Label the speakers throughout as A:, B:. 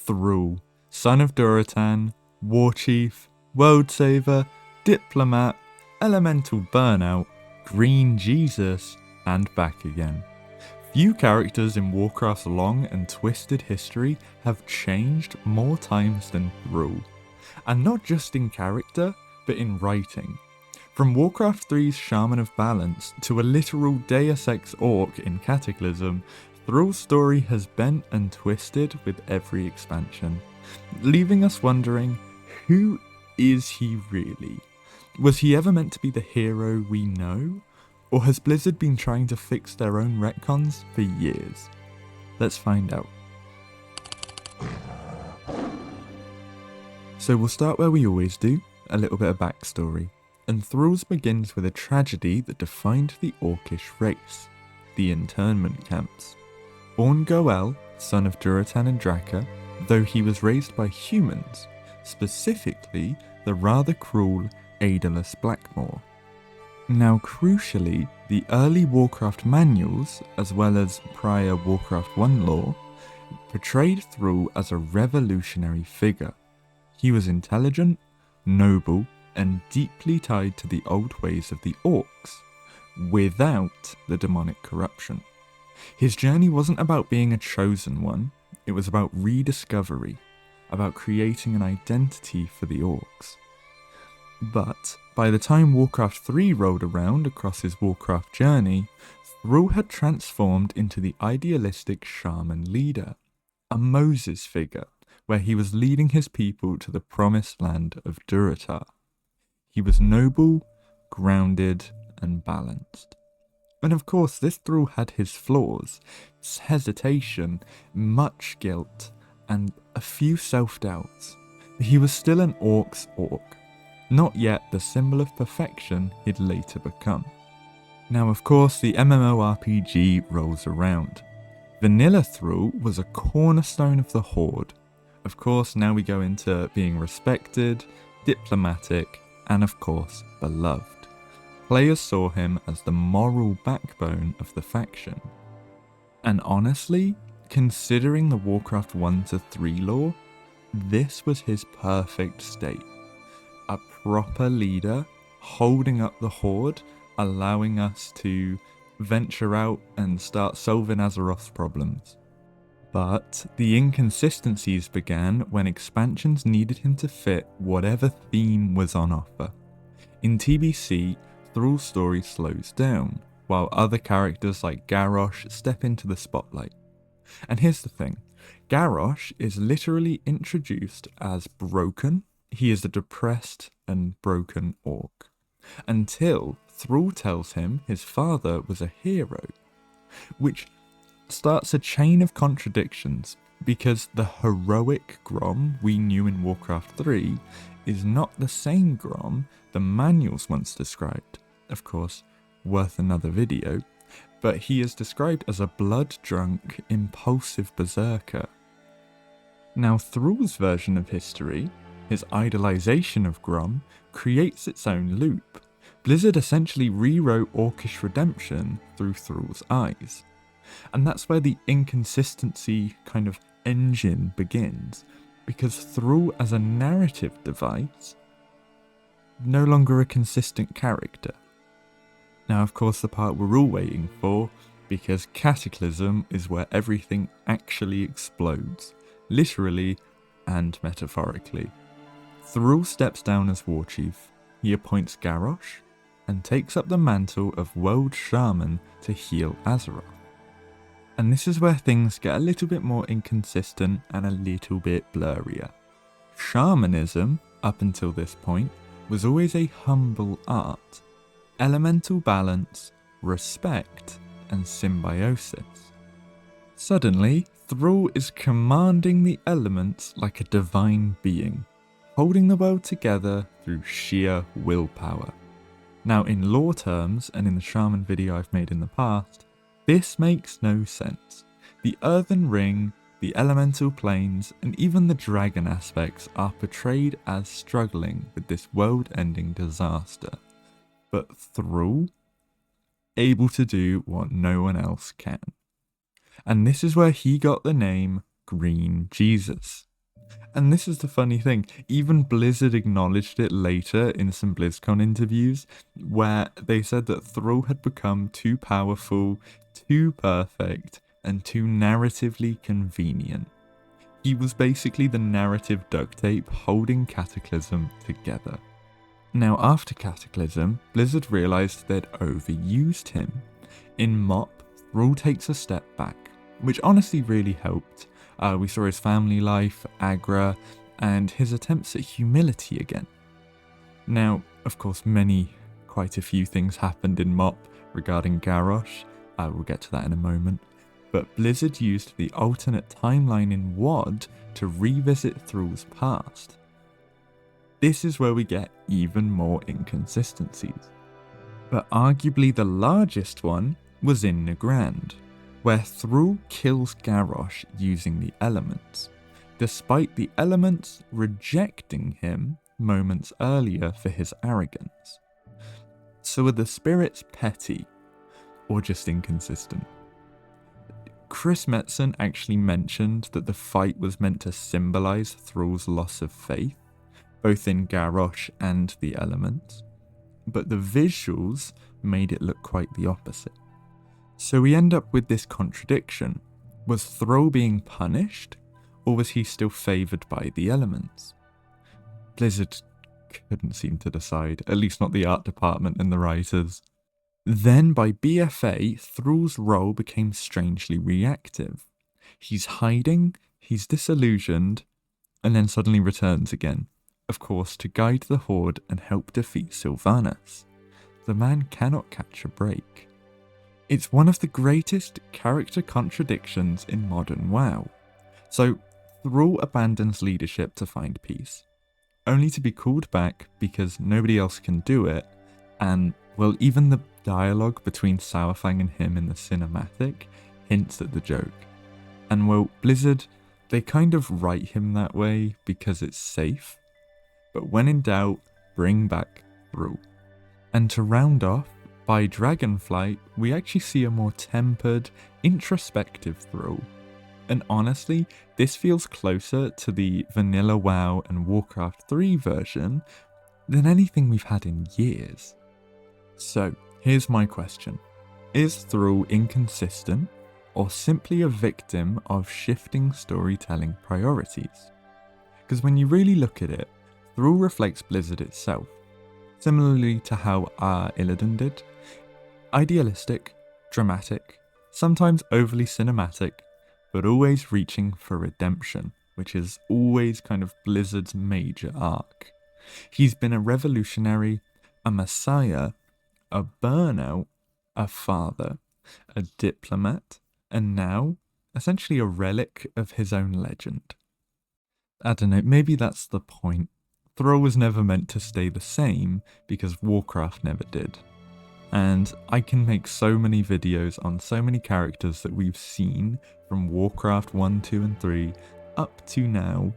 A: Thrall, son of Durotan, war chief, world saver, diplomat, elemental burnout, green Jesus, and back again. Few characters in Warcraft's long and twisted history have changed more times than Thrall. And not just in character, but in writing. From Warcraft 3's Shaman of Balance to a literal Deus Ex Orc in Cataclysm, Thrall's story has bent and twisted with every expansion, leaving us wondering, who is he really? Was he ever meant to be the hero we know? Or has Blizzard been trying to fix their own retcons for years? Let's find out. So we'll start where we always do, a little bit of backstory. And Thrall's begins with a tragedy that defined the Orcish race, the internment camps. Born Goel, son of Durotan and Draka, though he was raised by humans, specifically the rather cruel Aedelus Blackmoor. Now crucially, the early Warcraft manuals, as well as prior Warcraft 1 lore, portrayed Thrall as a revolutionary figure. He was intelligent, noble, and deeply tied to the old ways of the Orcs, without the demonic corruption. His journey wasn't about being a chosen one, it was about rediscovery, about creating an identity for the Orcs. But by the time Warcraft 3 rolled around across his Warcraft journey, Thrall had transformed into the idealistic shaman leader, a Moses figure, where he was leading his people to the promised land of Durotar. He was noble, grounded, and balanced. And of course, this Thrall had his flaws, hesitation, much guilt, and a few self-doubts. He was still an Orc's Orc, not yet the symbol of perfection he'd later become. Now of course, the MMORPG rolls around. Vanilla Thrall was a cornerstone of the Horde. Of course, now we go into being respected, diplomatic, and of course, beloved. Players saw him as the moral backbone of the faction. And honestly, considering the Warcraft 1 to 3 lore, this was his perfect state. A proper leader holding up the Horde, allowing us to venture out and start solving Azeroth's problems. But the inconsistencies began when expansions needed him to fit whatever theme was on offer. In TBC, Thrall's story slows down, while other characters like Garrosh step into the spotlight. And here's the thing, Garrosh is literally introduced as broken. He is a depressed and broken orc, until Thrall tells him his father was a hero, which starts a chain of contradictions, because the heroic Grom we knew in Warcraft 3 is not the same Grom the manuals once described. Of course, worth another video, but he is described as a blood-drunk, impulsive berserker. Now Thrall's version of history, his idolization of Grom, creates its own loop. Blizzard essentially rewrote Orcish redemption through Thrall's eyes. And that's where the inconsistency kind of engine begins, because Thrall as a narrative device, no longer a consistent character. Now of course the part we're all waiting for, because Cataclysm is where everything actually explodes, literally and metaphorically. Thrall steps down as war chief, he appoints Garrosh, and takes up the mantle of World Shaman to heal Azeroth. And this is where things get a little bit more inconsistent and a little bit blurrier. Shamanism, up until this point, was always a humble art. Elemental balance, respect, and symbiosis. Suddenly, Thrall is commanding the elements like a divine being, holding the world together through sheer willpower. Now in lore terms, and in the Shaman video I've made in the past, this makes no sense. The Earthen Ring, the elemental planes, and even the dragon aspects are portrayed as struggling with this world-ending disaster. But Thrall, able to do what no one else can. And this is where he got the name Green Jesus. And this is the funny thing, even Blizzard acknowledged it later in some BlizzCon interviews, where they said that Thrall had become too powerful, too perfect, and too narratively convenient. He was basically the narrative duct tape holding Cataclysm together. Now after Cataclysm, Blizzard realised they'd overused him. In MoP, Thrall takes a step back, which honestly really helped. We saw his family life, Agra, and his attempts at humility again. Now, of course, quite a few things happened in MoP regarding Garrosh. We'll get to that in a moment. But Blizzard used the alternate timeline in WoD to revisit Thrall's past. This is where we get even more inconsistencies. But arguably the largest one was in Nagrand, where Thrall kills Garrosh using the elements, despite the elements rejecting him moments earlier for his arrogance. So are the spirits petty, or just inconsistent? Chris Metzen actually mentioned that the fight was meant to symbolise Thrall's loss of faith, both in Garrosh and the elements, but the visuals made it look quite the opposite. So we end up with this contradiction. Was Thrall being punished, or was he still favoured by the elements? Blizzard couldn't seem to decide, at least not the art department and the writers. Then by BFA, Thrall's role became strangely reactive. He's hiding, he's disillusioned, and then suddenly returns again, of course to guide the Horde and help defeat Sylvanas. The man cannot catch a break. It's one of the greatest character contradictions in modern WoW. So, Thrall abandons leadership to find peace, only to be called back because nobody else can do it, and, well, even the dialogue between Sourfang and him in the cinematic hints at the joke. And, well, Blizzard, they kind of write him that way because it's safe, but when in doubt, bring back Thrall. And to round off, by Dragonflight, we actually see a more tempered, introspective Thrall. And honestly, this feels closer to the vanilla WoW and Warcraft 3 version than anything we've had in years. So, here's my question. Is Thrall inconsistent, or simply a victim of shifting storytelling priorities? Because when you really look at it, Thrall reflects Blizzard itself, similarly to how Illidan did. Idealistic, dramatic, sometimes overly cinematic, but always reaching for redemption, which is always kind of Blizzard's major arc. He's been a revolutionary, a messiah, a burnout, a father, a diplomat, and now, essentially a relic of his own legend. I don't know, maybe that's the point. Thrall was never meant to stay the same because Warcraft never did. And I can make so many videos on so many characters that we've seen from Warcraft 1, 2 and 3 up to now,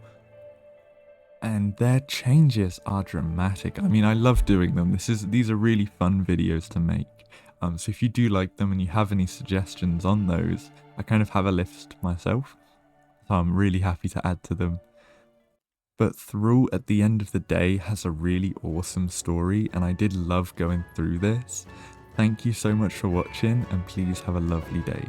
A: and their changes are dramatic. I mean, I love doing them. These are really fun videos to make. So if you do like them and you have any suggestions on those, I kind of have a list myself, so I'm really happy to add to them. But Thrall, at the end of the day, has a really awesome story, and I did love going through this. Thank you so much for watching, and please have a lovely day.